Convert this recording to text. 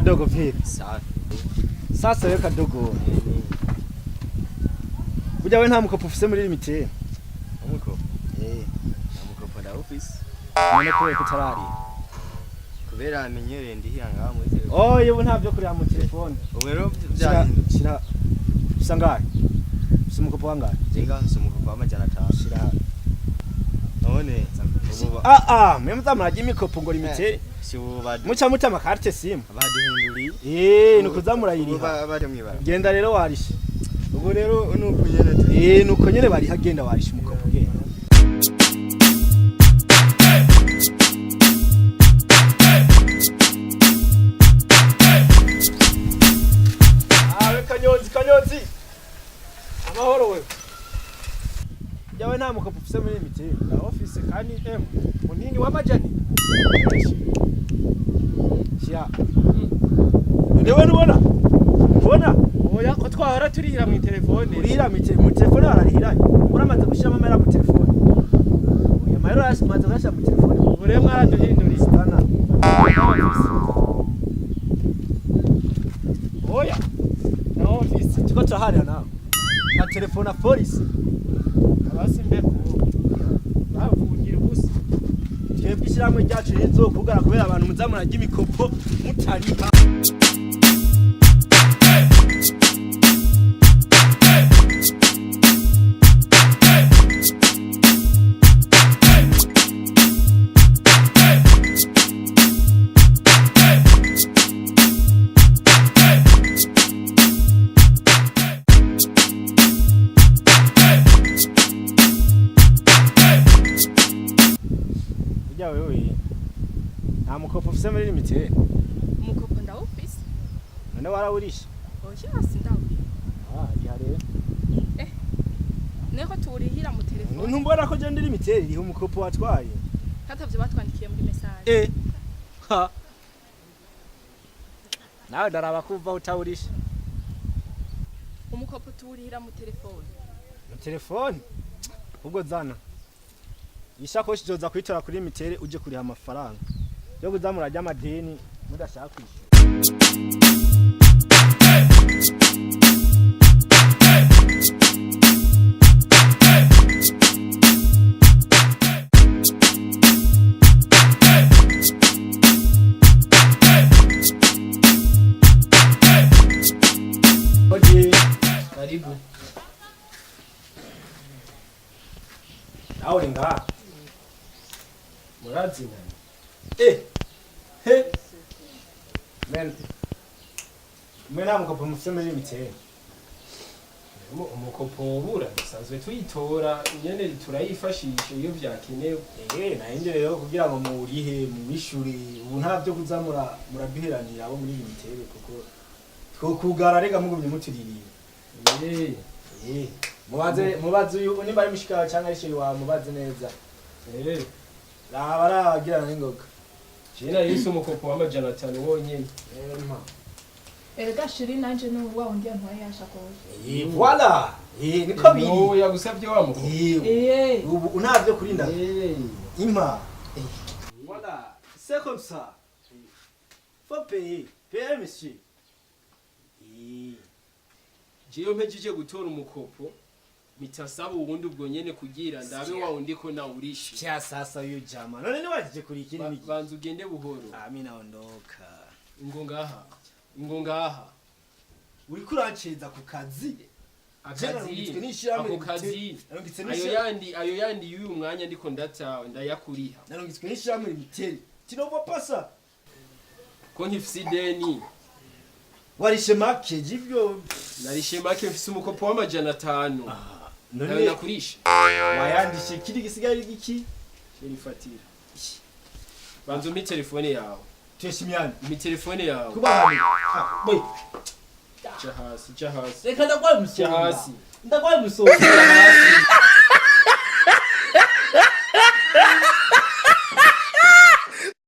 Kadogo vipi? Safi. Sasa wewe Kadogo. Buja wewe nta mukopo ufise muri LUMITEL. Umukopo. Umukopo da office. None ko kutarari. Kubera amenyereye ndihanga muri telefone. Oh, yewe ntavyo kuri mu telefone. Ubero byahindutse. Shira sangaye. Umukopo wangaye? Jenga umukopo w'amajana 5. Shira. None mwe muzamuraje imikopo ngo LUMITEL. Si ubadi. Muca mutama carte sim. Baduhinduriye. Nukuzamurayiriha. Bari mwibara. Genda rero warishe. Ubu rero nuko nyene. Nuko nyene bari hagenda warishe umukopo genda. Kanyonzi. Amahoro wewe. Yawe nta mukopo ufise muri LUMITEL. Na office kandi munini w'amajani. Shia. Ndewe nubona? Ubona? Oya ko twahora turihira mu telefone. Urihira mu telefone bararihira. Uramaze gushiramo amera mu telefone. Oya mayero yashimaze gashya mu telefone. Ure mwaraduhindura isana. Oya. Na office tuko turahari nawe. Na telefone na police. Abasi mbeko. Bavugira ubusa. Twebwe ishiramwe ryacu rizokugara kubera abantu muzamurajya imikopo mutariha. Wewe nta mukopo ufise muri LUMITEL. Umukopo nda office. None warawurisha? Oya sindawuri. Ihare. Neko turihira mu telefone. Ntumbona ko je ndi LUMITEL iriho umukopo watwaye. Katavye batwandikiye muri message. Ha. Nawe daraba kuva utawurisha. Umukopo turihira mu telefone. Mu telefone? Ubwo zana. Ishakoshi joza kwitora kuri LUMITEL uje kuriha amafaranga yo kuzamurajya amadeni mudashaka kwishyura. Karibu. Nawe nga. Murazi nani? Mente. Mena mukopo mufise muri LUMITEL. Umukopo ubura bisanzwe tuyitora nyene turayifashisha iyo vyakenewe. Nahinde rero kugira ngo murihe mu mishuri ubu ntavyo kuzamura murabiheranira abo muri LUMITEL kuko twokugara rega mugumye mutiririye. Mubaze uyu nimba ari mushika cyangwa ari shiri wa mubaze neza. Baragirana n'ingoga. Jina Yesu umukopo w'amajana 5 wonyene. Erega shiri nanje no wa undi antwaye yashakoje. Voilà. Niko biri. No yagusabye wa mukopo. Ubu unavyo kurinda. Ima. Voilà. C'est comme ça. Faut payer. Payer monsieur. Jiyo mpejije gutora umukopo. Mitasaba ubundi ubwo nyene kugira ndabe wa undi ko nawurisha. Kya sasa uyu jama. None ni wajije kurikira niki? Banza ugende buhoro. Mimi naondoka. Ingo ngaha. Uri kurancheza ku kazi. Ako kazi. Ayo yandi y'uyu mwanya ndiko ndatawe ndayakuriha. Narongitswe n'ishyamwe LUMITEL. Tinova pasa. Ko nkifise deni. Warishe make jivyo. Narishe make mfise umukopo w'amajana 5. None nakurisha. Wayandishe kiri gisigaye giki? Shirifatira. Banzo mi telefone yawe. Tweshimyane. Mi telefone yawe. Kubahani. Boy. Jahasi. Reka ndagwaye musonga. Jahasi. Ndagwaye musonga.